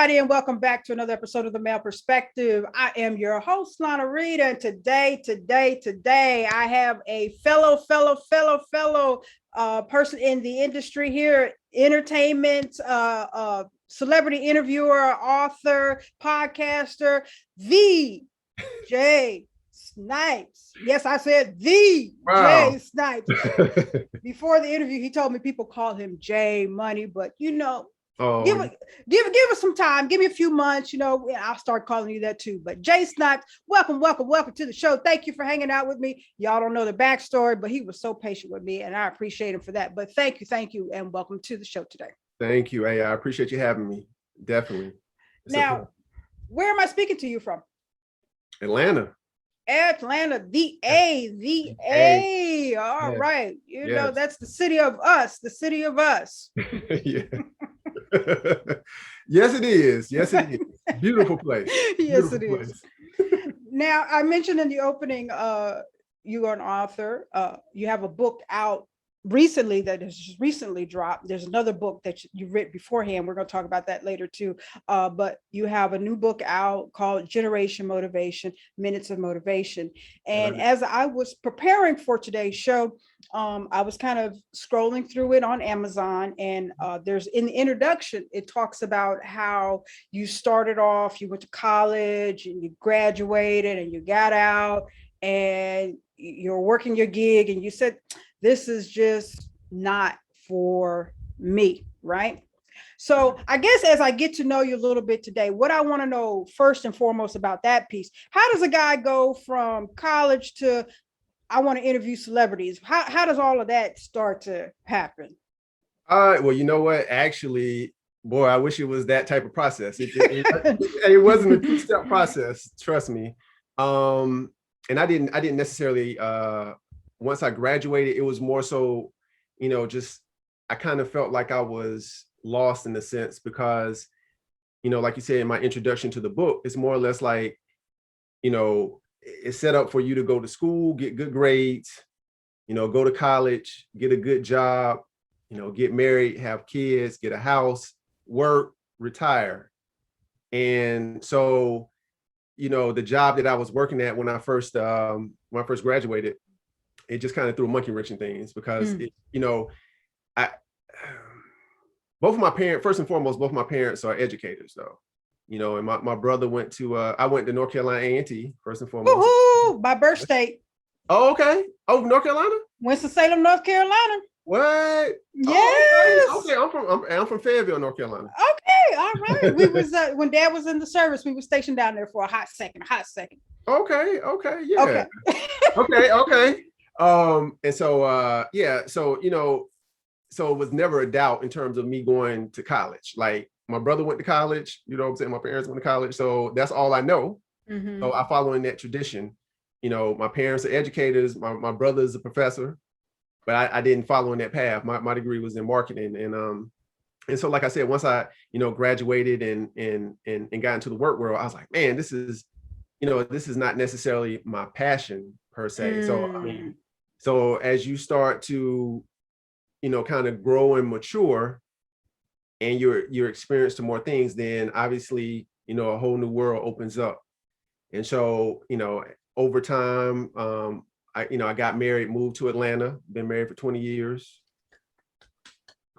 everybody, and welcome back to another episode of The Male Perspective. I am your host, Lana Reid, and today, I have a fellow person in the industry here, entertainment, celebrity interviewer, author, podcaster, the Jay Snipes. Yes, I said the Jay Snipes. Before the interview, he told me people call him Jay Money, but give us some time. Give me a few months. I'll start calling you that too. But Jay Snipes, welcome to the show. Thank you for hanging out with me. Y'all don't know the backstory, but he was so patient with me, and I appreciate him for that. But thank you, and welcome to the show today. Thank you. Hey, I appreciate you having me. Definitely. Now, where am I speaking to you from? Atlanta, the A. All right. Know, that's the city of us. Yeah. Yes, it is. Beautiful place. Yes, it is. Now, I mentioned in the opening, you are an author. You have a book out recently that has just recently dropped. There's another book that you've written beforehand. We're going to talk about that later too. But you have a new book out called Generation Motivation, Minutes of Motivation. And as I was preparing for today's show, I was kind of scrolling through it on Amazon, and there's in the introduction, it talks about how you started off, you went to college and you graduated and you got out and you're working your gig, and you said, this is just not for me, right? So I guess as I get to know you a little bit today, what I want to know first and foremost about that piece, how does a guy go from college to, I want to interview celebrities? How does all of that start to happen? Well, you know what? Actually, boy, I wish it was that type of process. It wasn't a two-step process, trust me. And I didn't necessarily, once I graduated, it was more so, just, I kind of felt like I was lost in a sense because, like you said in my introduction to the book, it's more or less like, it's set up for you to go to school, get good grades, go to college, get a good job, get married, have kids, get a house, work, retire. And so, the job that I was working at when I first graduated, it just kind of threw a monkey wrench in things because, both of my parents, first and foremost, both of my parents are educators though, and my brother went to, I went to North Carolina A&T first and foremost. Woo-hoo, my birth state. Oh, okay. Oh, North Carolina? Winston-Salem, North Carolina. What? Yes. Oh, okay. I'm from Fayetteville, North Carolina. Okay. All right. We was, when Dad was in the service, we were stationed down there for a hot second. Okay. Yeah. Okay. And so, so it was never a doubt in terms of me going to college. Like my brother went to college, what I'm saying? My parents went to college. So that's all I know. Mm-hmm. So I follow in that tradition. My parents are educators. My brother is a professor, but I didn't follow in that path. My degree was in marketing. And so, like I said, once I, graduated and got into the work world, I was like, man, this is not necessarily my passion per se. So, so as you start to, kind of grow and mature and you're experienced to more things, then obviously, a whole new world opens up. And so, over time, I got married, moved to Atlanta, been married for 20 years.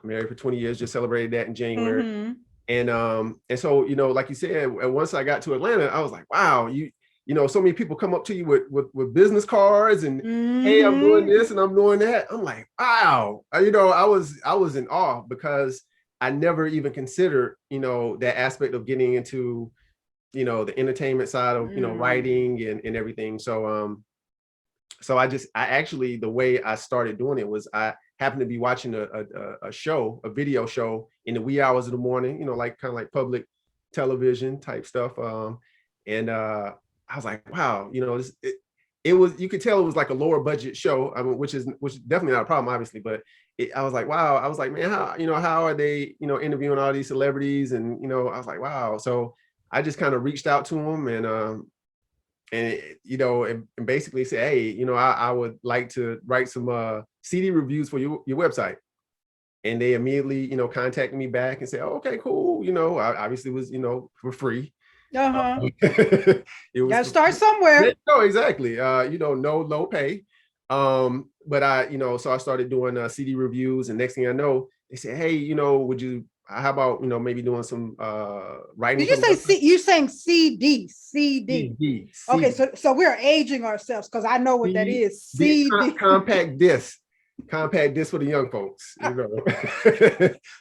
Just celebrated that in January. Mm-hmm. And so, like you said, once I got to Atlanta, I was like, wow, so many people come up to you with business cards and, mm-hmm. Hey, I'm doing this and I'm doing that. I'm like, wow, I was in awe because I never even considered, that aspect of getting into, the entertainment side of, writing and everything. So, so I actually, the way I started doing it was I happened to be watching a video show in the wee hours of the morning, like kind of like public television type stuff. And I was like, wow, it was, you could tell it was like a lower budget show, I mean, which is definitely not a problem, obviously, but I was like, wow, I was like, man, how are they, interviewing all these celebrities? And, I was like, wow. So I just kind of reached out to them and basically say, hey, I would like to write some CD reviews for your website. and they immediately, contacted me back and said, oh, okay, cool. I obviously was, for free. It was Gotta start somewhere. No, exactly. No low pay. But so I started doing CD reviews, and next thing I know, they said, hey, how about, maybe doing some writing? Did you say C? You saying CD? CD. Okay, so we're aging ourselves because I know what that is. CD. Compact disc for the young folks.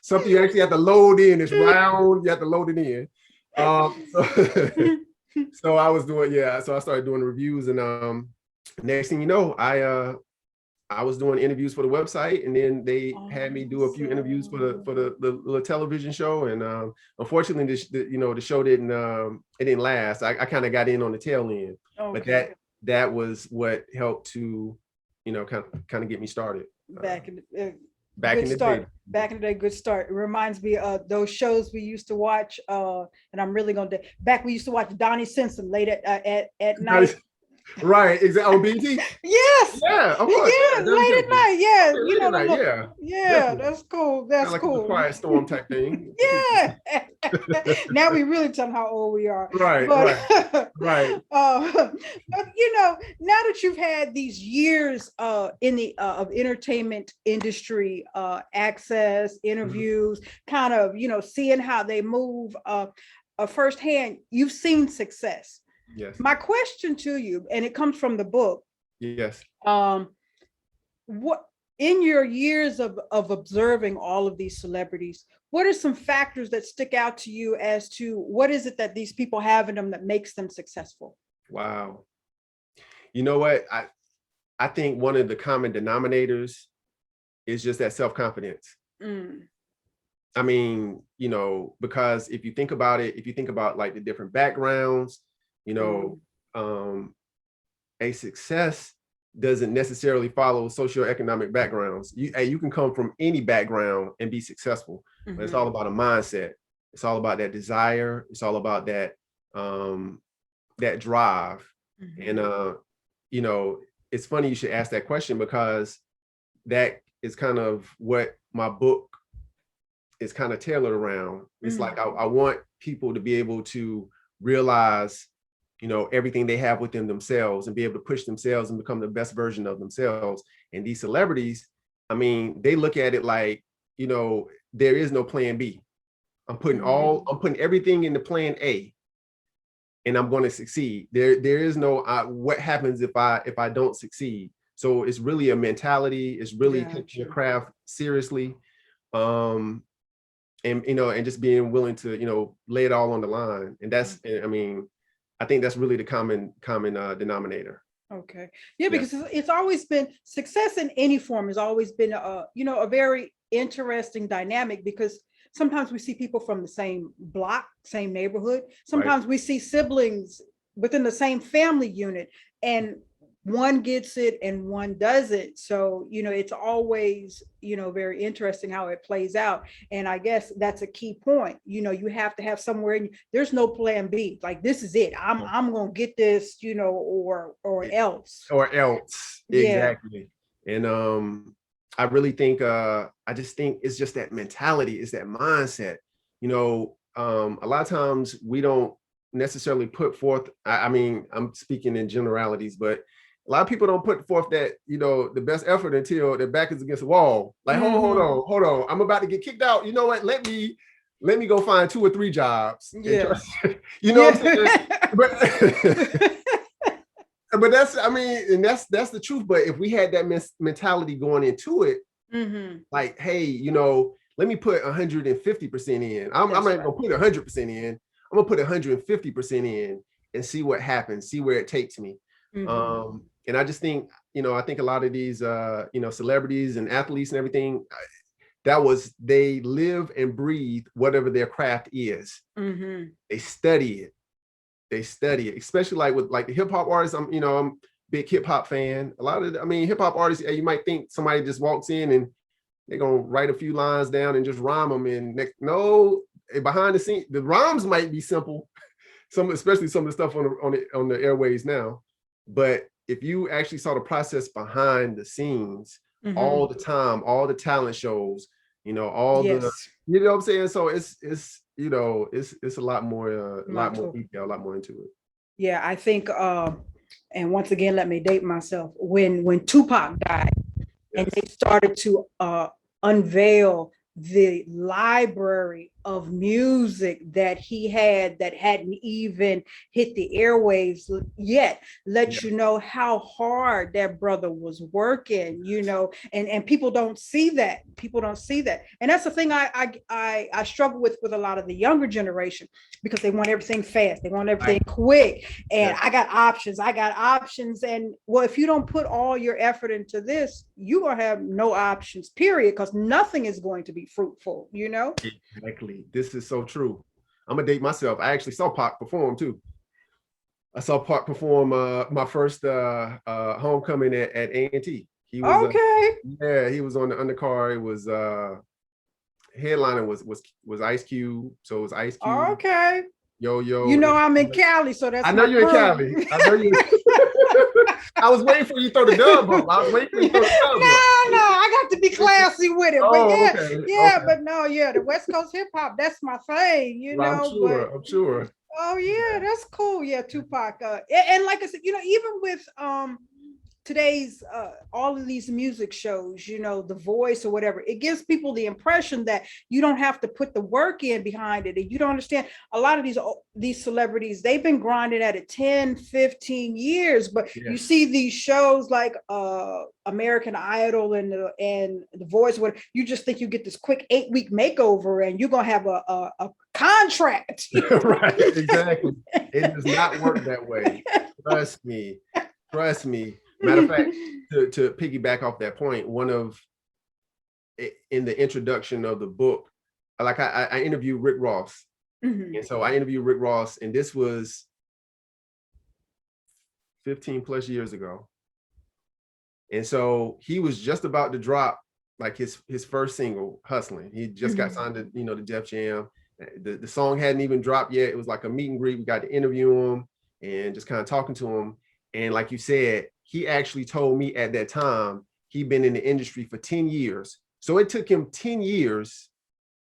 Something you actually have to load in. It's round. You have to load it in. So I was doing, so I started doing reviews, and next thing you know, I was doing interviews for the website, and then they had me do a few interviews for the television show, and unfortunately, the show didn't last. I kind of got in on the tail end, but that was what helped to kind of get me started. Back in the day, good start. It reminds me of those shows we used to watch, and I'm really gonna we used to watch Donnie Simpson late at night. Right, exactly. On BT. Yes. Yeah, of course. Yeah, late at night. Yeah, yeah. That's cool. That's like cool. A Quiet Storm type thing. Yeah. Now we really tell them how old we are. Right. But now that you've had these years in the of entertainment industry, access, interviews, kind of seeing how they move firsthand, you've seen success. Yes. My question to you, and it comes from the book. Yes. What in your years of observing all of these celebrities, what are some factors that stick out to you as to what is it that these people have in them that makes them successful? Wow. You know what? I think one of the common denominators is just that self-confidence. I mean, because if you think about it, like the different backgrounds, a success doesn't necessarily follow socioeconomic backgrounds. You can come from any background and be successful, but it's all about a mindset. It's all about that desire. It's all about that that drive. And it's funny you should ask that question, because that is kind of what my book is kind of tailored around. It's like I want people to be able to realize everything they have within themselves and be able to push themselves and become the best version of themselves. And these celebrities, I mean, they look at it like, there is no plan B. I'm putting everything into plan A, and I'm going to succeed. There is no what happens if I don't succeed. So it's really a mentality. It's really taking your craft seriously, and just being willing to lay it all on the line. And that's, I mean, I think that's really the common denominator. Okay. Yeah, because it's always been success in any form has always been a very interesting dynamic, because sometimes we see people from the same block, same neighborhood. Sometimes we see siblings within the same family unit, and one gets it and one doesn't. So, it's always, very interesting how it plays out. And I guess that's a key point. You have to have somewhere, there's no plan B. Like, this is it. I'm going to get this, or else. Or else. Exactly. And I really think, I just think it's just that mentality, it's that mindset. A lot of times we don't necessarily put forth, I mean, I'm speaking in generalities, but a lot of people don't put forth that, the best effort until their back is against the wall. Like, hold on. I'm about to get kicked out. You know what? Let me go find 2 or 3 jobs. Yeah. What I'm saying? But that's, I mean, and that's the truth. But if we had that mentality going into it, like, hey, let me put 150% in. I'm not gonna put 100% in. I'm gonna put 150% in and see what happens, see where it takes me. And I just think, I think a lot of these, celebrities and athletes and everything, they live and breathe whatever their craft is. They study it, especially like with the hip hop artists. I'm a big hip hop fan. A lot of, hip hop artists, you might think somebody just walks in and they're gonna write a few lines down and just rhyme them. And behind the scenes, the rhymes might be simple, especially some of the stuff on the airways now. But if you actually saw the process behind the scenes, all the time, all the talent shows, you know, all the, Yes. you know what I'm saying? So it's you know, it's a lot more Michael. detail, a lot more into it. Yeah, I think and once again, let me date myself. When Tupac died and Yes. they started to unveil the library of music that he had that hadn't even hit the airwaves yet, let you know how hard that brother was working, you know, and people don't see that. People don't see that. And that's the thing I struggle with a lot of the younger generation, because they want everything fast, they want everything quick, and I got options. And well, if you don't put all your effort into this, you're gonna have no options, period, because nothing is going to be fruitful, you know. Exactly. This is so true. I'm gonna date myself. I actually saw Pac perform too. I saw Pac perform my first homecoming at A&T. He was Okay. yeah, he was on the undercard. It was headliner was Ice Cube. So it was Ice Cube, Okay. Yo-Yo. You know I'm in Cali, so I that's know my you're in crew. Cali. I know you. I was waiting for you to throw the dub up. I was waiting for you to throw the dub up. No, I got to be classy with it. But Oh, yeah, okay. yeah, Okay. but no, yeah, the West Coast hip hop, that's my thing, you Well, I'm know. But sure. I'm sure. oh yeah, Yeah. that's cool. Yeah, Tupac. And like I said, you know, even with today's all of these music shows, you know, The Voice or whatever, it gives people the impression that you don't have to put the work in behind it, and you don't understand. A lot of these celebrities, they've been grinding at it 10-15 years, but you see these shows like American Idol and the Voice, where you just think you get this quick 8-week makeover and you're gonna have a contract. Right, exactly. It does not work that way. Trust me. Trust me. Matter of fact, to piggyback off that point, in the introduction of the book, like I interviewed Rick Ross. And so I interviewed Rick Ross, and this was 15 plus years ago. And so he was just about to drop like his first single, Hustling. He just got signed to, you know, the Def Jam. The song hadn't even dropped yet. It was like a meet and greet. We got to interview him and just kind of talking to him. And like you said, he actually told me at that time, he'd been in the industry for 10 years. So it took him 10 years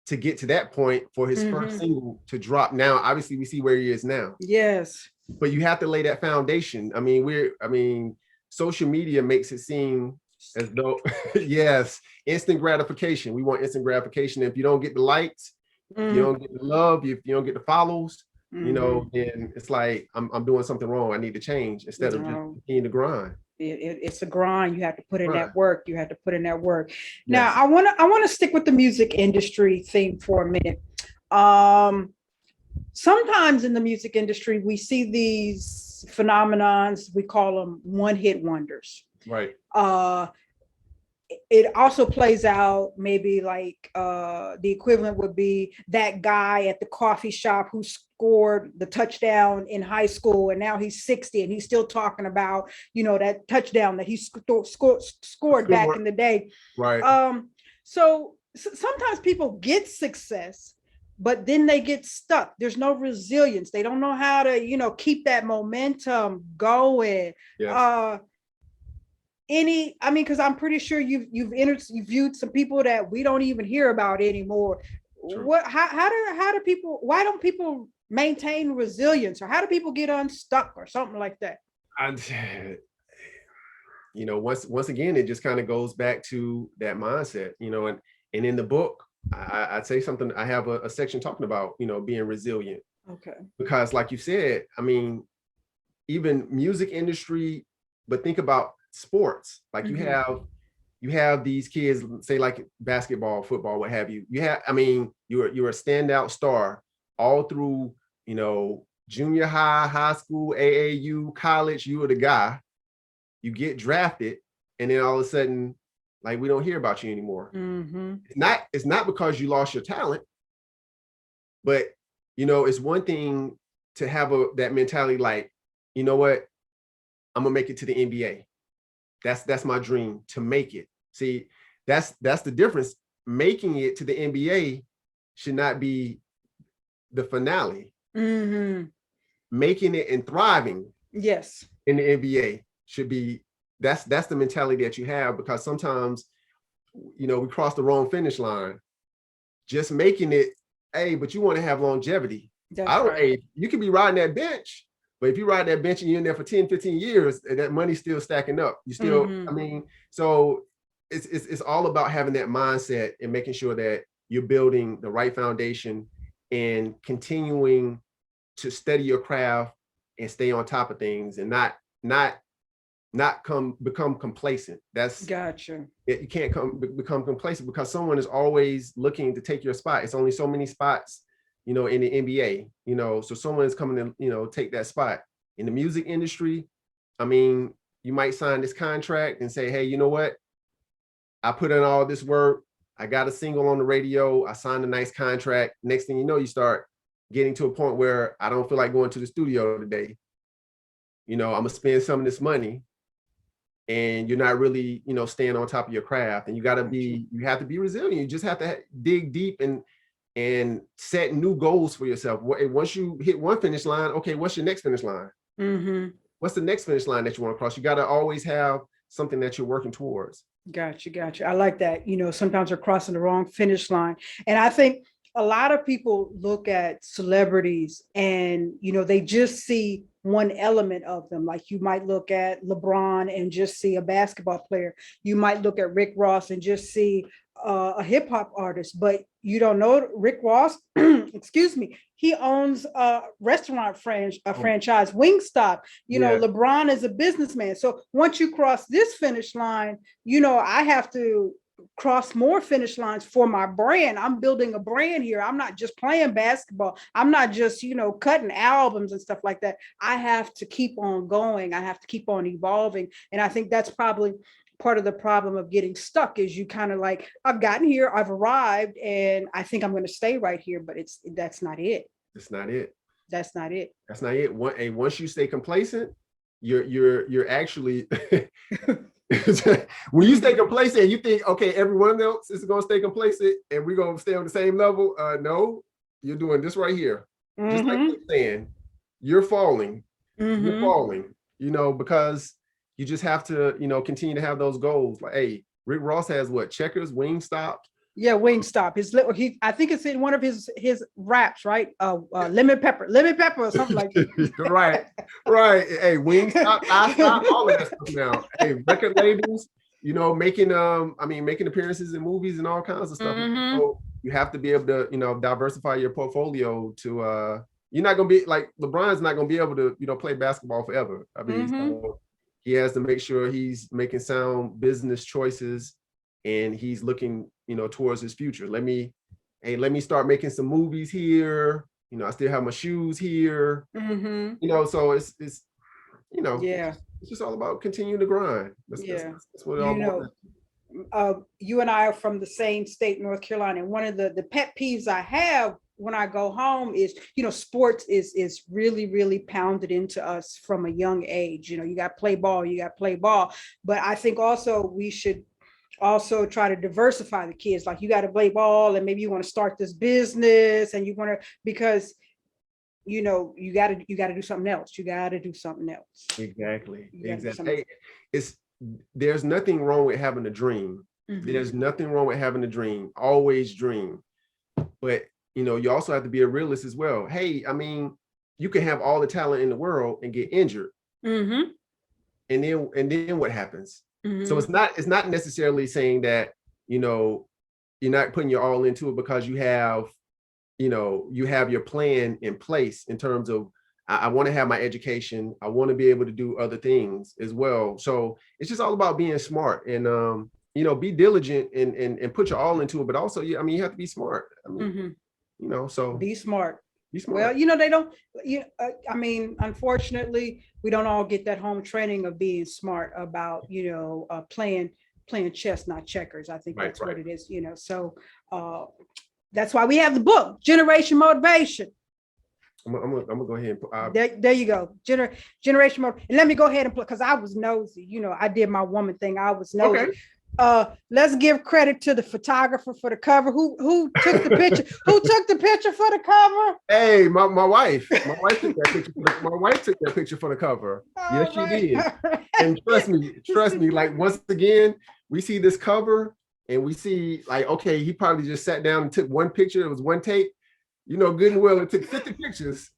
to get to that point for his first single to drop. Now, obviously we see where he is now. Yes. But you have to lay that foundation. I mean, social media makes it seem as though, yes, instant gratification. We want instant gratification. If you don't get the likes, if you don't get the love, if you don't get the follows, you know, then it's like I'm doing something wrong. I need to change instead of just continuing to grind. It's a grind. You have to put in that work. You have to put in that work. Now, Yes. I want to stick with the music industry theme for a minute. Sometimes in the music industry, we see these phenomenons. We call them one-hit wonders. Right. It also plays out maybe like the equivalent would be that guy at the coffee shop who scored the touchdown in high school, and now he's 60 and he's still talking about, you know, that touchdown that he scored back in the day. Right. So sometimes people get success, but then they get stuck. There's no resilience. They don't know how to, you know, keep that momentum going. Yes. Because I'm pretty sure you've viewed some people that we don't even hear about anymore. True. How do people, why don't people maintain resilience, or how do people get unstuck or something like that? You know, once again, it just kind of goes back to that mindset, you know, and in the book, I'd say something. I have a section talking about, you know, being resilient. Okay. Because like you said, I mean, even music industry, but think about sports. Like you have these kids, say like basketball, football, what have you. You're a standout star all through, you know, junior high, high school, AAU, college. You were the guy. You get drafted, and then all of a sudden, like, we don't hear about you anymore. It's not because you lost your talent, but, you know, it's one thing to have that mentality, like, you know what, I'm gonna make it to the NBA. That's my dream, to make it. See, that's the difference. Making it to the NBA should not be the finale. Making it and thriving, yes, in the NBA should be. That's the mentality that you have, because sometimes we crossed the wrong finish line. Just making it, hey, but you want to have longevity. Hey, you can be riding that bench, but if you ride that bench and you're in there for 10, 15 years, that money's still stacking up. You still, I mean, so it's all about having that mindset and making sure that you're building the right foundation and continuing to study your craft and stay on top of things and not become complacent. That's gotcha. You can't become complacent because someone is always looking to take your spot. It's only so many spots, in the NBA, so someone is coming to, take that spot. In the music industry, I mean, you might sign this contract and say, hey, you know what? I put in all this work. I got a single on the radio. I signed a nice contract. Next thing you know, you start getting to a point where I don't feel like going to the studio today. I'm gonna spend some of this money, and you're not really, staying on top of your craft. And you have to be resilient. You just have to dig deep and set new goals for yourself. Once you hit one finish line, okay, what's your next finish line? What's the next finish line that you want to cross? You got to always have something that you're working towards. Gotcha. I like that. Sometimes they're crossing the wrong finish line. And I think a lot of people look at celebrities and, they just see one element of them. Like you might look at LeBron and just see a basketball player. You might look at Rick Ross and just see a hip hop artist, but you don't know Rick Ross, excuse me, he owns a restaurant franchise, Wingstop. LeBron is a businessman. So once you cross this finish line, I have to cross more finish lines for my brand. I'm building a brand here. I'm not just playing basketball. I'm not just, cutting albums and stuff like that. I have to keep on going. I have to keep on evolving. And I think that's probably part of the problem of getting stuck is you kind of like, I've gotten here, I've arrived, and I think I'm going to stay right here, but that's not it. It's not it. That's not it. That's not it. Once you stay complacent, you're actually when you stay complacent and you think, okay, everyone else is going to stay complacent and we're going to stay on the same level. No, you're doing this right here. Just like you're saying, you're falling. You're falling, because you just have to, continue to have those goals. Like, hey, Rick Ross has what? Checkers, Wingstop. Yeah, Wingstop. I think it's in one of his raps, right? Lemon pepper or something like that. Right. Hey, Wingstop, I stop all of that stuff now. Hey, record labels, making appearances in movies and all kinds of stuff. So you have to be able to, diversify your portfolio to. You're not gonna be like LeBron's not gonna be able to, play basketball forever. I mean, so he has to make sure he's making sound business choices, and he's looking, towards his future. Let me start making some movies here. I still have my shoes here. So it's it's just all about continuing to grind. That's what it all about. You and I are from the same state, North Carolina. And one of the pet peeves I have when I go home is, sports is really, really pounded into us from a young age. You got to play ball. But I think also we should also try to diversify the kids. Like you got to play ball and maybe you want to start this business and you want to, because you got to do something else. Exactly. Hey, there's nothing wrong with having a dream. There's nothing wrong with having a dream. Always dream. But you also have to be a realist as well. Hey, I mean, you can have all the talent in the world and get injured. And then what happens? So it's not necessarily saying that, you're not putting your all into it because you have your plan in place in terms of, I want to have my education. I want to be able to do other things as well. So it's just all about being smart and, be diligent and put your all into it. But also, you have to be smart. I mean, so be smart. Well, they don't, unfortunately, we don't all get that home training of being smart about, playing chess, not checkers. I think that's what it is, so that's why we have the book, Generation Motivation. I'm gonna go ahead and put, there you go. Generation Motivation. And let me go ahead and put, because I was nosy, I did my woman thing. I was nosy. Okay. Let's give credit to the photographer for the cover. Who took the picture? Who took the picture for the cover? Hey, my wife. My wife took that picture. My wife took that picture for the cover. Yes, she did. And trust me. Like once again, we see this cover, and we see like, okay, he probably just sat down and took one picture. It was one take, you know, good and well, it took 50 pictures.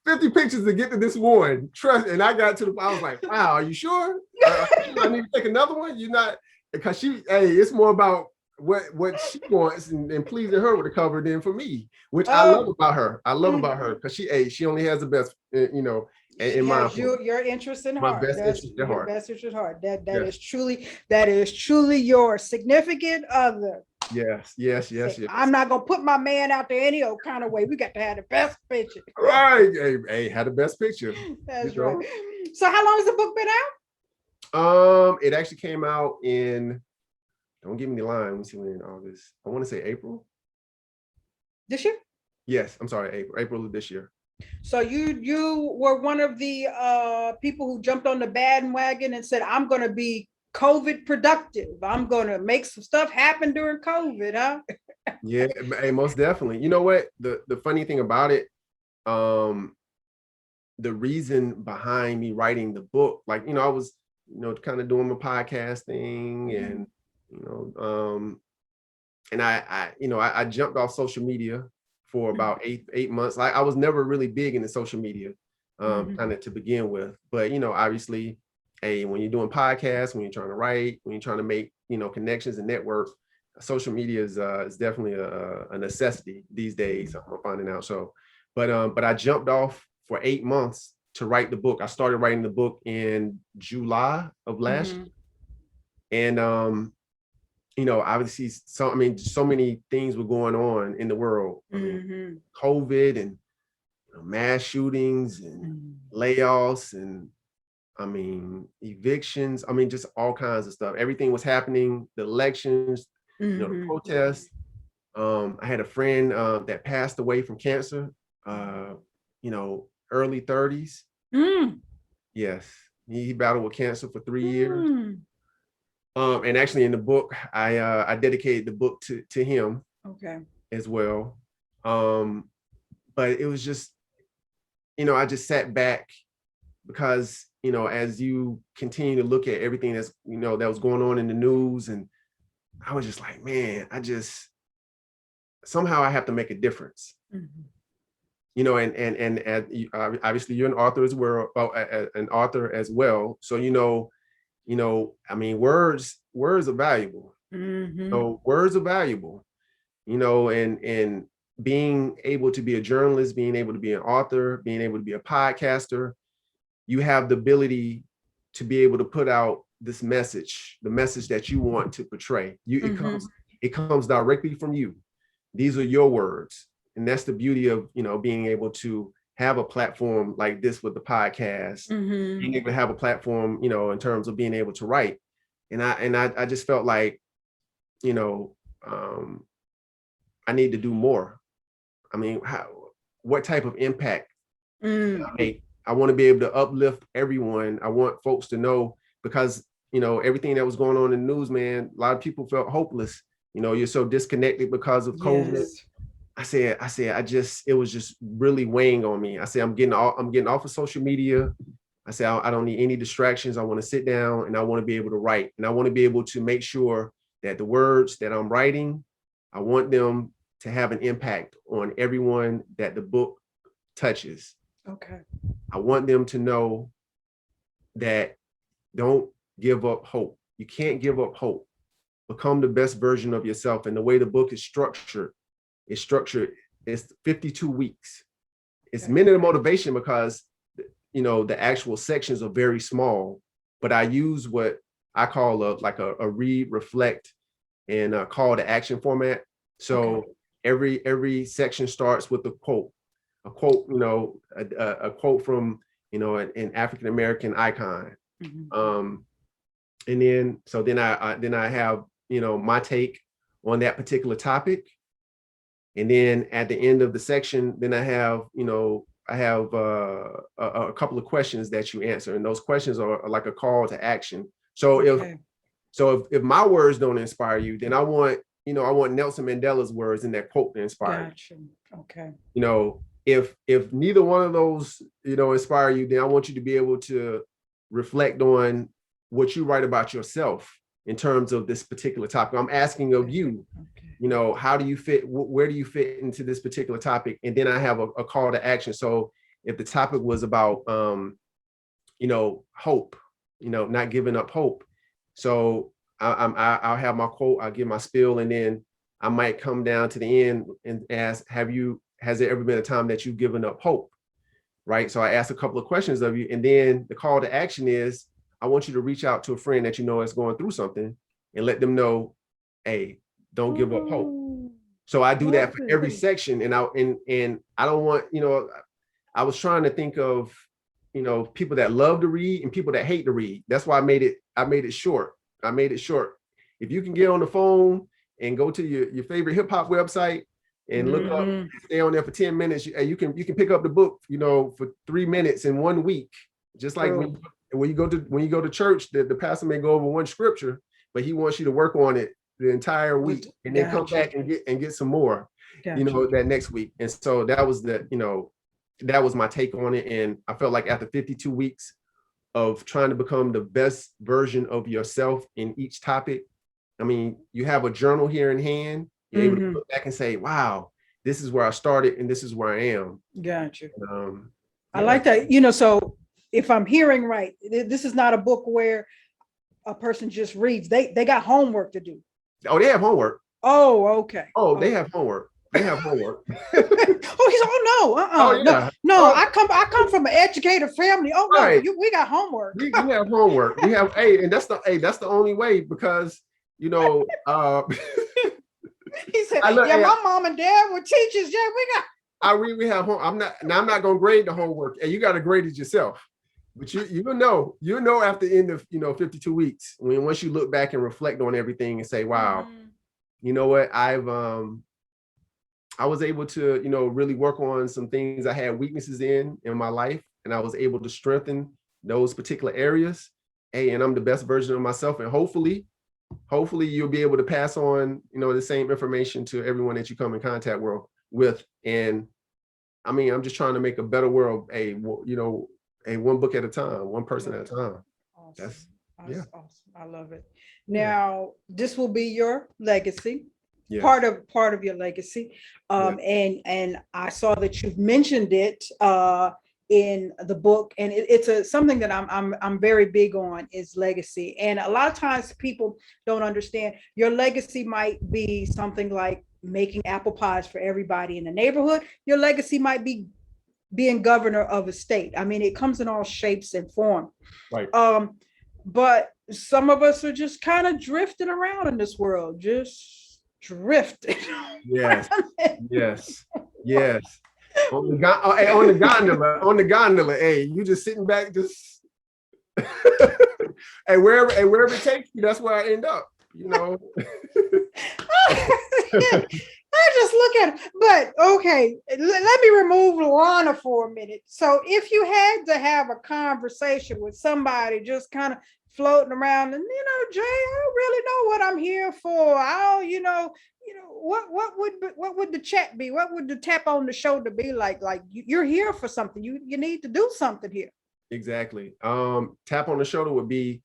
50 pictures to get to this one. Trust. And I got to the, I was like, wow, are you sure? I need to take another one. You're not, because she, hey, it's more about what she wants and pleasing her with the cover than for me, which I love about her. I love about her because she only has the best, you know, in my opinion. Your interest in My heart. best That's interest in your heart. best interest in heart. That Yes. is truly your significant other. Yes. I'm not gonna put my man out there any old kind of way. We got to have the best picture. Right. Hey, had the best picture. That's right. So how long has the book been out? It actually came out in, don't give me the line. Let me see when in August. I want to say April. This year? Yes, I'm sorry, April of this year. So you were one of the people who jumped on the bandwagon and said, I'm gonna be COVID productive. I'm gonna make some stuff happen during COVID, huh? Yeah, hey, most definitely. You know what? The funny thing about it, the reason behind me writing the book, like, you know, I was, you know, kind of doing my podcast thing and, you know, and I jumped off social media for about eight months. I was never really big into social media, kind of to begin with. But, you know, obviously, hey, when you're doing podcasts, when you're trying to write, when you're trying to make, you know, connections and networks, social media is definitely a necessity these days. I'm finding out. So, but I jumped off for 8 months to write the book. I started writing the book in July of last year. And you know, obviously, so many things were going on in the world. I mean, COVID and, you know, mass shootings and layoffs and, I mean, evictions. I mean, just all kinds of stuff. Everything was happening. The elections, you know, the protests. I had a friend that passed away from cancer. You know, early 30s. Yes, he battled with cancer for 3 years. And actually in the book, I dedicated the book to him as well. But it was just, you know, I just sat back because, you know, as you continue to look at everything that's, you know, that was going on in the news, and I was just like, man, somehow I have to make a difference. You know, and obviously you're an author as well, So, you know, I mean, words are valuable. So words are valuable, you know, and being able to be a journalist, being able to be an author, being able to be a podcaster, you have the ability to be able to put out this message, the message that you want to portray. It comes directly from you. These are your words. And that's the beauty of, you know, being able to have a platform like this with the podcast, being able to have a platform, you know, in terms of being able to write. And I just felt like, you know, I need to do more. I mean, what type of impact can I make? I want to be able to uplift everyone. I want folks to know, because, you know, everything that was going on in the news, man, a lot of people felt hopeless. You know, you're so disconnected because of COVID. I said, it was just really weighing on me. I said, I'm getting off of social media. I said, I don't need any distractions. I want to sit down and I want to be able to write. And I want to be able to make sure that the words that I'm writing, I want them to have an impact on everyone that the book touches. I want them to know that don't give up hope. You can't give up hope. Become the best version of yourself. And the way the book is structured, it's 52 weeks. It's minute of motivation because, you know, the actual sections are very small, but I use what I call a read, reflect, and a call to action format. So every section starts with a quote, you know, a quote from, you know, an African-American icon. And then I have, you know, my take on that particular topic. And then at the end of the section, then I have, you know, a couple of questions that you answer. And those questions are like a call to action. So if my words don't inspire you, then I want Nelson Mandela's words in that quote to inspire you. You know, if neither one of those, you know, inspire you, then I want you to be able to reflect on what you write about yourself. in terms of this particular topic. I'm asking of you, you know, how do you fit, where do you fit into this particular topic? And then I have a call to action. So if the topic was about, you know, hope, you know, not giving up hope. So I'll have my quote, I'll give my spiel, and then I might come down to the end and ask, has there ever been a time that you've given up hope? Right. So I asked a couple of questions of you, and then the call to action is, I want you to reach out to a friend that you know is going through something and let them know, hey, don't give up hope. So I do that for every section. And I don't want, you know, I was trying to think of, you know, people that love to read and people that hate to read. That's why I made it short. I made it short. If you can get on the phone and go to your favorite hip hop website and look up, stay on there for 10 minutes, you can pick up the book, you know, for 3 minutes in 1 week. Just like when you go to church, the pastor may go over one scripture, but he wants you to work on it the entire week and then come back and get some more, you know, that next week. And so that was that was my take on it. And I felt like after 52 weeks of trying to become the best version of yourself in each topic, I mean, you have a journal here in hand, you're able to look back and say, wow, this is where I started and this is where I am. Gotcha. I like that. You know, so if I'm hearing right, this is not a book where a person just reads. They got homework to do. Oh, they have homework. Oh, okay. Oh, they have homework. They have homework. No. I come from an educated family. Oh no, right. We got homework. We have homework. We have and that's the only way, because you know. He said, my mom and dad were teachers. Yeah, we have home. I'm not gonna grade the homework, and you got to grade it yourself. But you'll know after the end of 52 weeks, once you look back and reflect on everything and say, wow, you know what, I was able to, you know, really work on some things I had weaknesses in my life, and I was able to strengthen those particular areas. Hey, and I'm the best version of myself, and hopefully you'll be able to pass on, you know, the same information to everyone that you come in contact with. And I mean, I'm just trying to make a better world, one book at a time, one person at a time. Awesome. That's awesome. I love it. Now, this will be your legacy. Yes. Part of your legacy. And I saw that you've mentioned it in the book, and it's something that I'm very big on, is legacy. And a lot of times people don't understand your legacy might be something like making apple pies for everybody in the neighborhood. Your legacy might be being governor of a state. I mean, it comes in all shapes and form. Right. But some of us are just kind of drifting around in this world, just drifting. Yes. On the gondola, hey, you just sitting back, just and wherever it takes you, that's where I end up, you know. I just look at it, but okay, let me remove Lana for a minute. So if you had to have a conversation with somebody just kind of floating around, and Jay, I don't really know what I'm here for. What would the chat be? What would the tap on the shoulder be like? Like, you're here for something. You need to do something here. Exactly. Tap on the shoulder would be.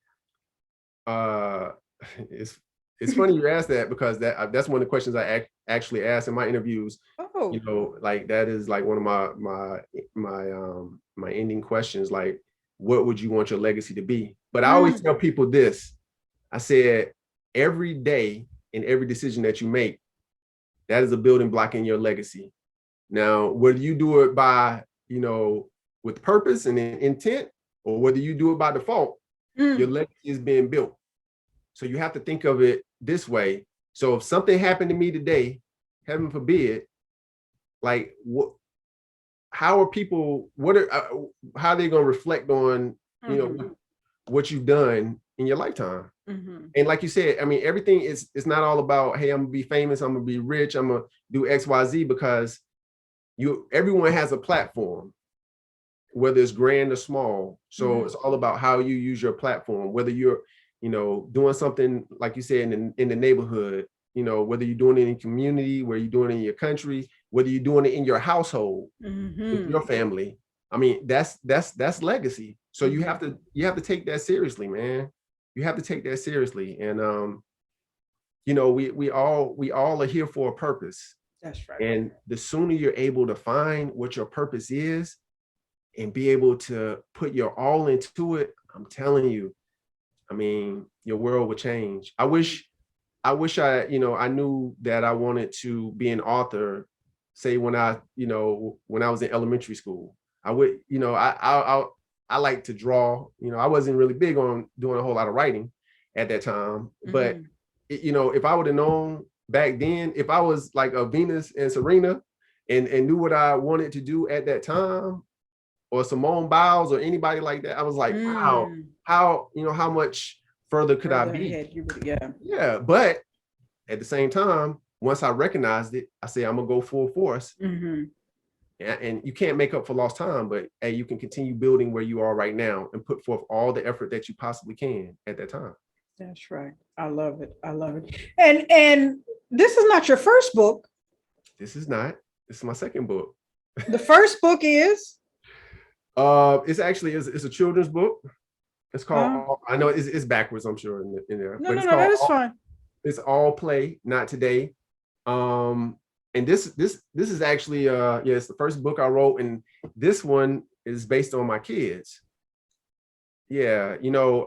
It's funny you asked that, because that's one of the questions I actually ask in my interviews. Oh. You know, like that is like one of my ending questions. Like, what would you want your legacy to be? But I always tell people this. I said, every day and every decision that you make, that is a building block in your legacy. Now, whether you do it by, with purpose and intent, or whether you do it by default, your legacy is being built. So you have to think of it this way. So if something happened to me today, heaven forbid, like how are people, how are they going to reflect on, what you've done in your lifetime? Mm-hmm. And like you said, I mean, everything it's not all about, hey, I'm gonna be famous, I'm gonna be rich, I'm gonna do X, Y, Z, because everyone has a platform, whether it's grand or small. So it's all about how you use your platform, whether you're, doing something, like you said, in the neighborhood, whether you're doing it in community, whether you're doing it in your country, whether you're doing it in your household, with your family. I mean, that's legacy. So you have to take that seriously, man. you have to take that seriously. And you know, we all are here for a purpose. That's right. And the sooner you're able to find what your purpose is and be able to put your all into it, I'm telling you, I mean, your world would change. I wish you know, I knew that I wanted to be an author, say when I was in elementary school. I would, you know, I like to draw. You know, I wasn't really big on doing a whole lot of writing at that time, but you know, if I would have known back then, if I was like a Venus and Serena and knew what I wanted to do at that time, or Simone Biles or anybody like that, I was like, wow, how much further could I be? Ahead, yeah. Yeah, but at the same time, once I recognized it, I said, I'm gonna go full force. And you can't make up for lost time, but hey, you can continue building where you are right now and put forth all the effort that you possibly can at that time. That's right. I love it. I love it. And this is not your first book. This is not. This is my second book. The first book is? It's actually it's a children's book. It's called. I know it's backwards. I'm sure in there. No, that is fine. It's All Play, Not Today. And this is actually it's the first book I wrote, and this one is based on my kids. Yeah, you know,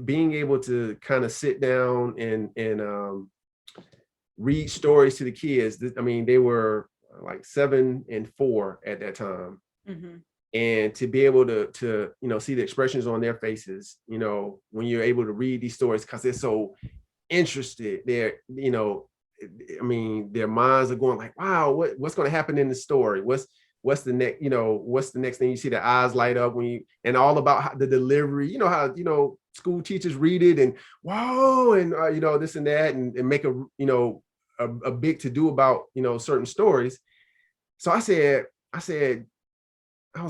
being able to kind of sit down and read stories to the kids. I mean, they were like 7 and 4 at that time. And to be able to see the expressions on their faces, you know, when you're able to read these stories, because they're so interested, they're, you know, I mean, their minds are going like, wow, what's going to happen in the story? What's the next, you know, what's the next thing? You see the eyes light up when you, and all about how the delivery, you know, how, you know, school teachers read it and wow, and you know, this and that, and make a, you know, a big to do about, you know, certain stories. So I was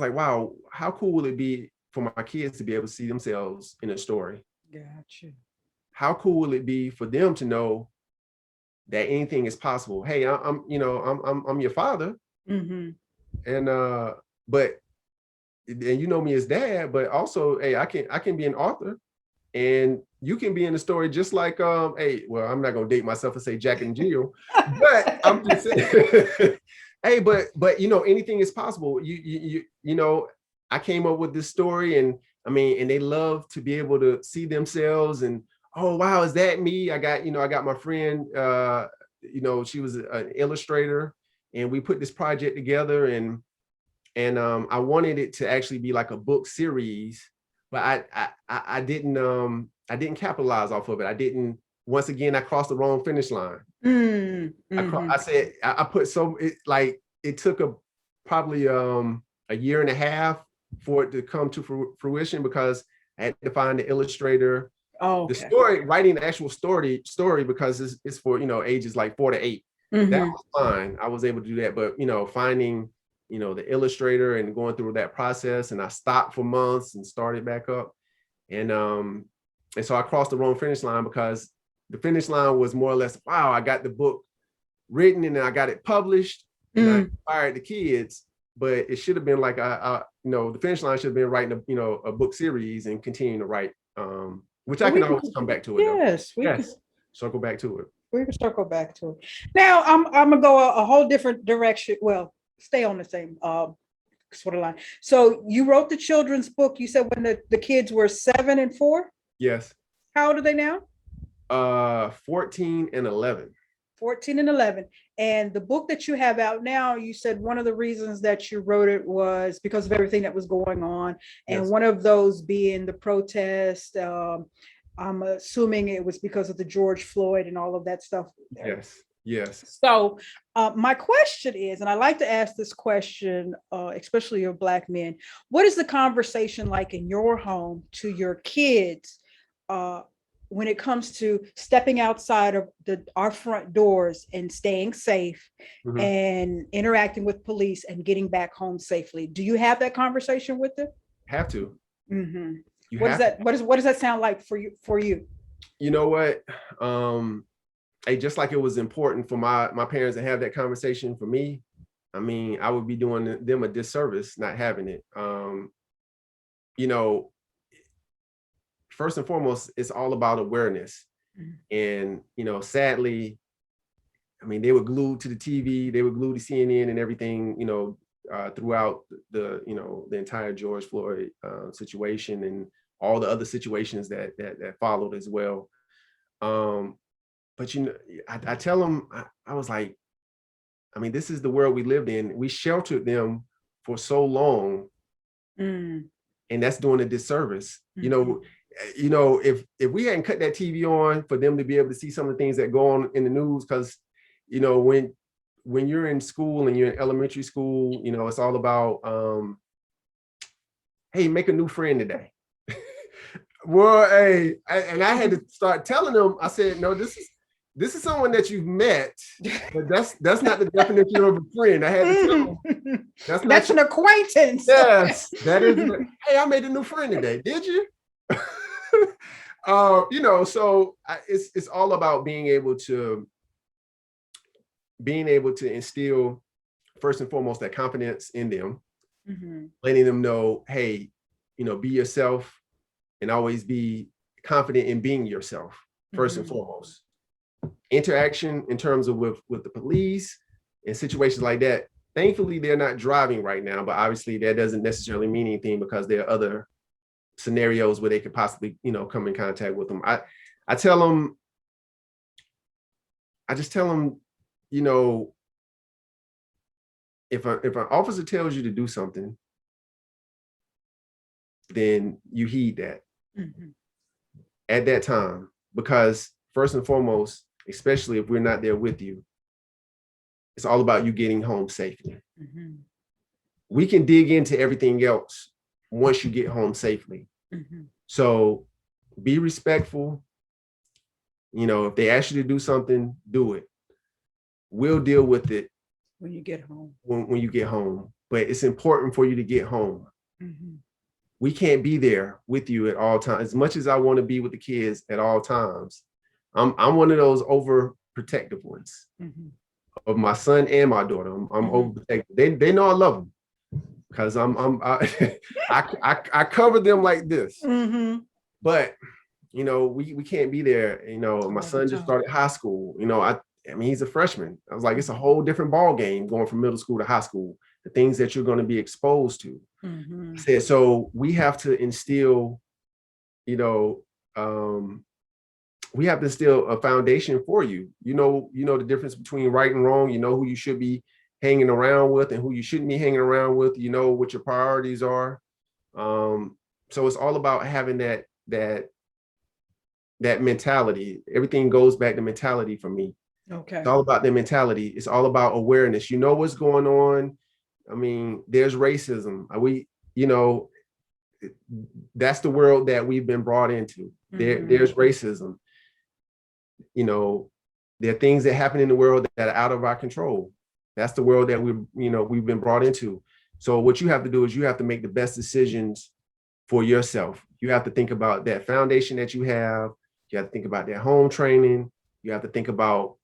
like, wow, how cool will it be for my kids to be able to see themselves in a story? Gotcha. How cool will it be for them to know that anything is possible? Hey, I'm your father. And but and you know me as dad, but also, hey, I can be an author, and you can be in the story just like hey, well, I'm not gonna date myself and say Jack and Jill, but I'm just saying, hey, but you know, anything is possible. You know, I came up with this story, and I mean, and they love to be able to see themselves and, oh wow, is that me? I got my friend, you know, she was an illustrator, and we put this project together, and I wanted it to actually be like a book series, but I didn't capitalize off of it. Once again, I crossed the wrong finish line. I said, I put it took probably a year and a half for it to come to fruition, because I had to find the illustrator. The story, writing the actual story because it's for, you know, ages like 4 to 8. That was fine. I was able to do that, but you know, finding, you know, the illustrator and going through that process, and I stopped for months and started back up, and so I crossed the wrong finish line, because the finish line was more or less, wow, I got the book written and I got it published, and I inspired the kids, but it should have been like you know, the finish line should have been writing a book series and continuing to write, which I can always come back to it. Yes, circle back to it. We can circle back to it. Now I'm gonna go a whole different direction. Well, stay on the same sort of line. So you wrote the children's book, you said, when the kids were 7 and 4? Yes. How old are they now? 14 and 11. 14 and 11. And the book that you have out now, you said one of the reasons that you wrote it was because of everything that was going on. And one of those being the protest. I'm assuming it was because of the George Floyd and all of that stuff. Yes. So my question is, and I like to ask this question, especially your Black men, what is the conversation like in your home to your kids when it comes to stepping outside of our front doors and staying safe and interacting with police and getting back home safely? Do you have that conversation with them? Have to. What does that sound like for you? You know what? Just like it was important for my parents to have that conversation, for me, I mean, I would be doing them a disservice not having it. you know, first and foremost, it's all about awareness. And, you know, sadly, I mean, they were glued to the TV, they were glued to CNN and everything, you know, throughout the, you know, the entire George Floyd situation and all the other situations that followed as well. But, you know, I tell them, I was like, I mean, this is the world we lived in. We sheltered them for so long, and that's doing a disservice. You know, if we hadn't cut that TV on for them to be able to see some of the things that go on in the news, because, you know, when you're in school and you're in elementary school, you know, it's all about, hey, make a new friend today. Well, hey, and I had to start telling them, I said, no, this is someone that you've met, but that's not the definition of a friend. I had to tell them, that's an acquaintance. Yes, that is. Hey, I made a new friend today. Did you? You know, so it's all about being able to instill, first and foremost, that confidence in them, letting them know, hey, you know, be yourself and always be confident in being yourself, first and foremost. Interaction in terms of with the police and situations like that. Thankfully, they're not driving right now, but obviously that doesn't necessarily mean anything, because there are other scenarios where they could possibly, you know, come in contact with them. I just tell them, you know, if an officer tells you to do something, then you heed that at that time, because first and foremost, especially if we're not there with you, it's all about you getting home safely. We can dig into everything else once you get home safely. So be respectful. You know, if they ask you to do something, do it. We'll deal with it when you get home. When you get home. But it's important for you to get home. We can't be there with you at all times. As much as I want to be with the kids at all times, I'm one of those overprotective ones of my son and my daughter. I'm overprotective. They know I love them, because I cover them like this. But, you know, we can't be there. You know, my son just started high school. You know, I mean, he's a freshman. I was like, it's a whole different ball game going from middle school to high school, the things that you're going to be exposed to. I said, so we have to instill, you know, we have to instill a foundation for you. You know the difference between right and wrong. You know who you should be hanging around with and who you shouldn't be hanging around with. You know what your priorities are. So it's all about having that mentality. Everything goes back to mentality for me. Okay. It's all about the mentality. It's all about awareness. You know what's going on. I mean, there's racism. You know, that's the world that we've been brought into. There's racism. You know, there are things that happen in the world that are out of our control. That's the world that we've been brought into. So what you have to do is you have to make the best decisions for yourself. You have to think about that foundation that you have. You have to think about that home training. You have to think about,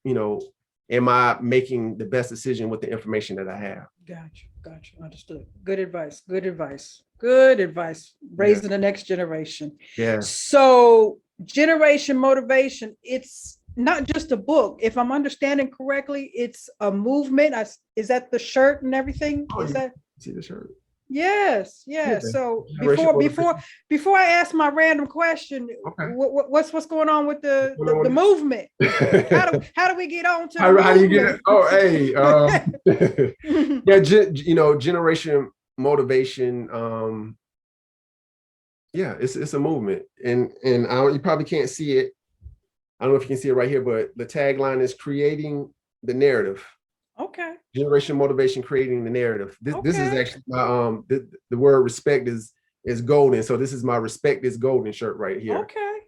you know, am I making the best decision with the information that I have? Gotcha. Understood. Good advice. Raising the next generation. Yeah. So generation motivation, it's not just a book. If I'm understanding correctly, it's a movement. Is that the shirt and everything? Is that? See the shirt? Yes. So before I ask my random question, what's going on with the movement? How do we get on to how do you get it? Oh, hey, yeah, you know, generation motivation. Yeah, it's a movement, and you probably can't see it. I don't know if you can see it right here, but the tagline is creating the narrative. Okay. Generation motivation, creating the narrative. This is actually my the word respect is golden. So this is my respect is golden shirt right here. Okay.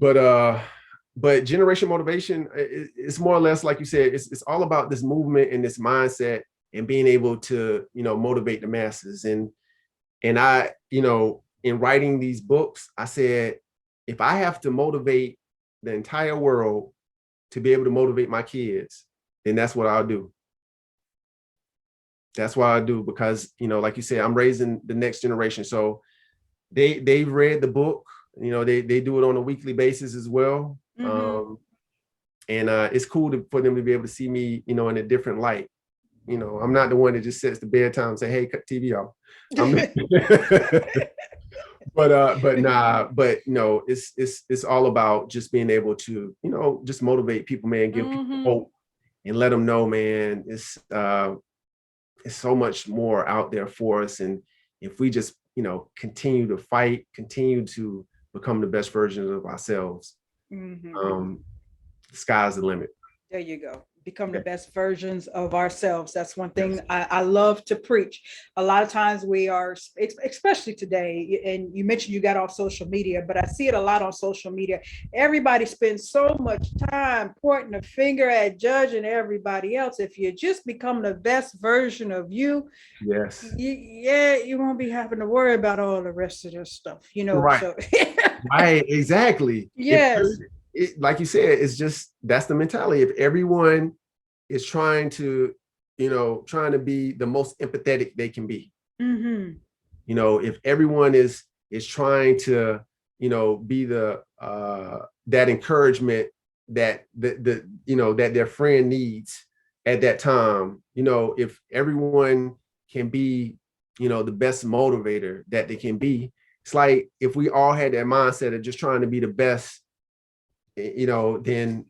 But generation motivation, it's more or less like you said, it's all about this movement and this mindset and being able to, you know, motivate the masses. And I, you know, in writing these books, I said, if I have to motivate the entire world to be able to motivate my kids, then that's what I'll do. That's why I do, because, you know, like you said, I'm raising the next generation. So they've read the book, you know, they do it on a weekly basis as well. And it's cool for them to be able to see me, you know, in a different light. You know, I'm not the one that just sets the bedtime and say, hey, cut TV off. But you know, it's all about just being able to, you know, just motivate people, man, give people hope and let them know, man, it's so much more out there for us. And if we just, you know, continue to fight, continue to become the best versions of ourselves, sky's the limit. There you go. Become the best versions of ourselves. That's one thing I love to preach. A lot of times we are, especially today, and you mentioned you got off social media, but I see it a lot on social media. Everybody spends so much time pointing a finger at judging everybody else. If you just become the best version of you, you won't be having to worry about all the rest of this stuff, you know. Right. So Right, exactly. Yes. Like you said, it's just, that's the mentality. If everyone is trying to, you know, trying to be the most empathetic they can be, you know, if everyone is trying to, you know, be the that encouragement that the you know, that their friend needs at that time, you know, if everyone can be, you know, the best motivator that they can be, it's like if we all had that mindset of just trying to be the best, you know, then,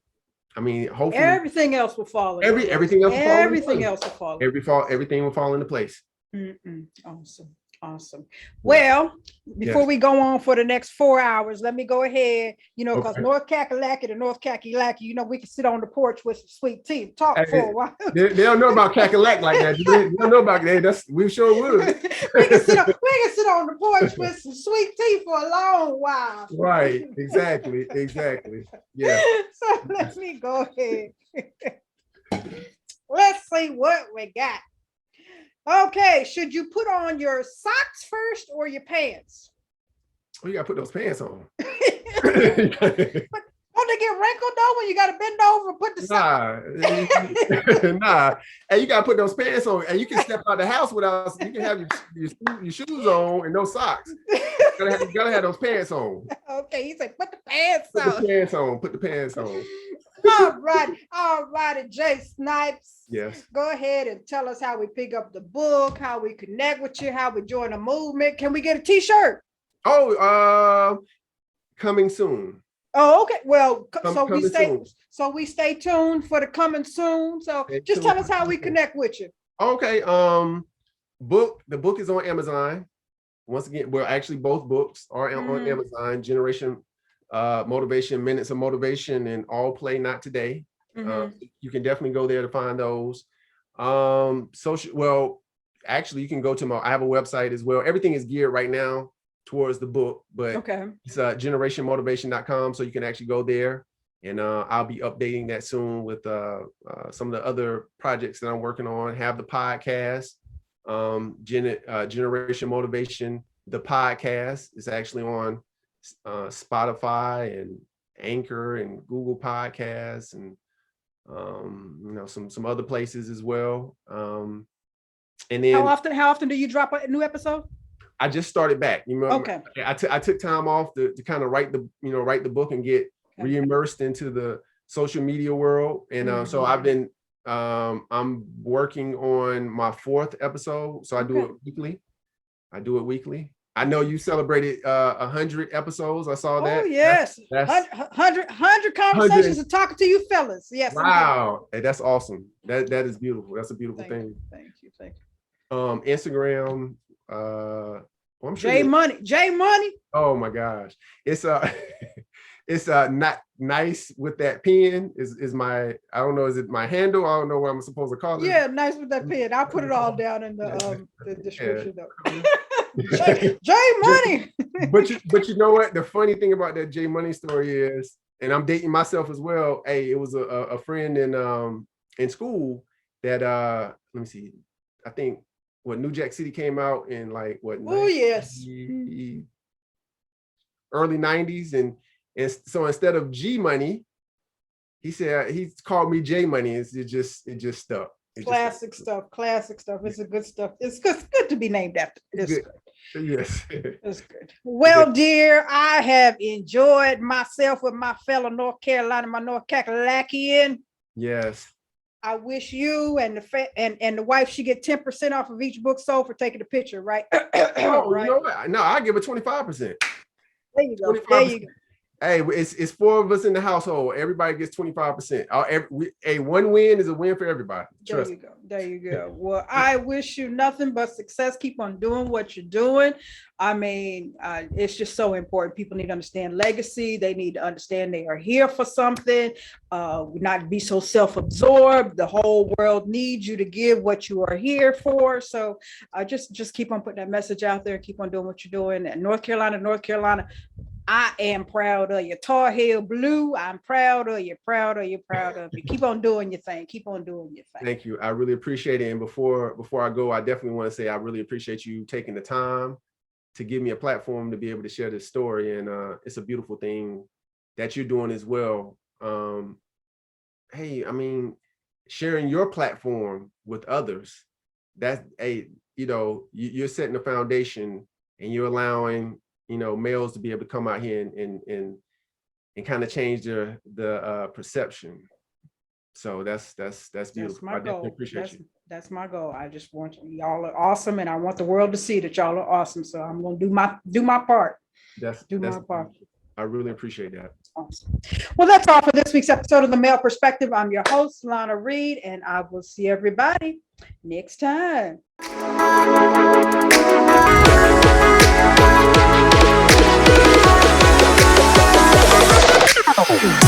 I mean, hopefully everything else will fall into place. Everything else will fall into place. Else will fall. Everything will fall into place. Awesome. Well, before we go on for the next 4 hours, let me go ahead, you know, because North Kakalaki to North Kakalaki, you know, we can sit on the porch with some sweet tea and talk for a while. They don't know about Kakalak like that. They don't know about that. We sure would. we can sit on the porch with some sweet tea for a long while. Right. Exactly. Yeah. So let me go ahead. Let's see what we got. Okay, should you put on your socks first or your pants? Oh, you gotta put those pants on. But don't they get wrinkled though when you gotta bend over and put the socks? Nah. And you gotta put those pants on, and you can step out the house without. You can have your shoes on and no socks. You gotta have those pants on. Okay, he said, put the pants on. Put the pants on. All right, Jay Snipes. Yes. Go ahead and tell us how we pick up the book, how we connect with you, how we join the movement. Can we get a t-shirt? Oh, coming soon. Oh, okay. Well, we stay tuned for the coming soon. So just tell us how we connect with you. Okay. The book is on Amazon. Once again, well, actually both books are on Amazon. Generation Motivation, Minutes of Motivation, and All Play Not Today. You can definitely go there to find those. Actually you can go to I have a website as well. Everything is geared right now towards the book, but it's generationmotivation.com, so you can actually go there, and I'll be updating that soon with some of the other projects that I'm working on. Have the podcast, Generation Motivation, the podcast is actually on Spotify and Anchor and Google Podcasts, and you know, some other places as well. And then how often do you drop a new episode? I just started back. You know, I took time off to kind of write the book and get re-immersed into the social media world, and so I've been I'm working on my 4th episode, so I do it weekly. I know you celebrated 100 episodes. I saw that. Oh yes, 100 conversations and talking to you fellas. Yes. Wow, hey, that's awesome. That is beautiful. That's a beautiful thing. Thank you. Instagram. I'm sure Jay Money. Oh my gosh, it's not nice with that pen. Is my, I don't know, is it my handle? I don't know what I'm supposed to call it. Yeah, nice with that pen. I'll put it all down in the description though. Jay Money. but you know what? The funny thing about that Jay Money story is, and I'm dating myself as well. Hey, it was a friend in school that let me see. I think New Jack City came out in like what? Early 90s, and so instead of G Money, he said he called me J Money. It just stuck. Classic stuff. Classic stuff. It's a good stuff. It's good to be named after. It's good. Yes. It's good. Well, dear, I have enjoyed myself with my fellow North Carolina, my North Carolinian. Yes. I wish you and the wife should get 10% off of each book sold for taking a picture, right? Oh, right. You know what? No, I give it 25%. There you go. 25%. There you go. Hey, it's 4 of us in the household. Everybody gets 25%. One win is a win for everybody. Trust. There you go. Well, I wish you nothing but success. Keep on doing what you're doing. I mean, it's just so important. People need to understand legacy. They need to understand they are here for something. Not be so self-absorbed. The whole world needs you to give what you are here for. So just keep on putting that message out there. Keep on doing what you're doing. And North Carolina. I am proud of you. Tar Heel Blue, I'm proud of you. Keep on doing your thing. Thank you. I really appreciate it. And before I go, I definitely want to say I really appreciate you taking the time to give me a platform to be able to share this story. And it's a beautiful thing that you're doing as well. Hey, I mean, sharing your platform with others, that's you're setting the foundation and you're allowing males to be able to come out here and kind of change the perception. So that's beautiful. I definitely appreciate you. That's my goal. I just want y'all are awesome, and I want the world to see that y'all are awesome. So I'm gonna do my part. My part. I really appreciate that. Awesome. Well, that's all for this week's episode of The Male Perspective. I'm your host, Lana Reid, and I will see everybody next time. Oh.